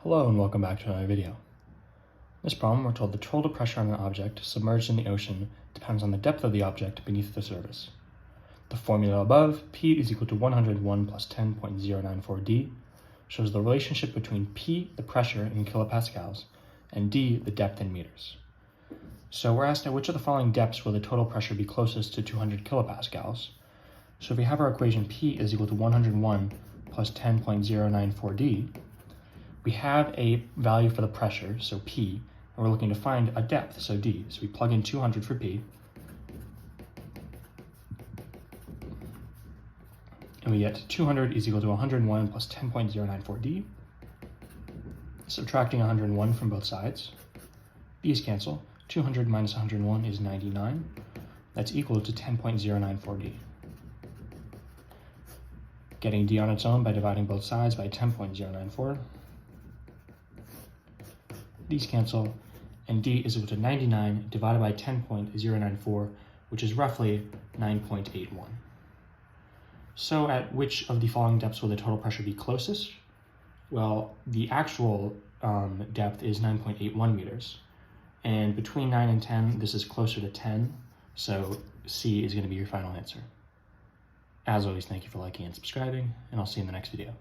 Hello and welcome back to another video. In this problem, we're told the total pressure on an object submerged in the ocean depends on the depth of the object beneath the surface. The formula above, P is equal to 101 plus 10.094 D, shows the relationship between P, the pressure in kilopascals, and D, the depth in meters. So we're asked at which of the following depths will the total pressure be closest to 200 kilopascals. So if we have our equation P is equal to 101 plus 10.094 D, we have a value for the pressure, so P, and we're looking to find a depth, so D. So we plug in 200 for P, and we get 200 is equal to 101 plus 10.094 D. Subtracting 101 from both sides, B's cancel. 200 minus 101 is 99. That's equal to 10.094 D. Getting D on its own by dividing both sides by 10.094. These cancel, and D is equal to 99 divided by 10.094, which is roughly 9.81. So at which of the following depths will the total pressure be closest? Well, the actual depth is 9.81 meters. And between 9 and 10, this is closer to 10, so C is going to be your final answer. As always, thank you for liking and subscribing, and I'll see you in the next video.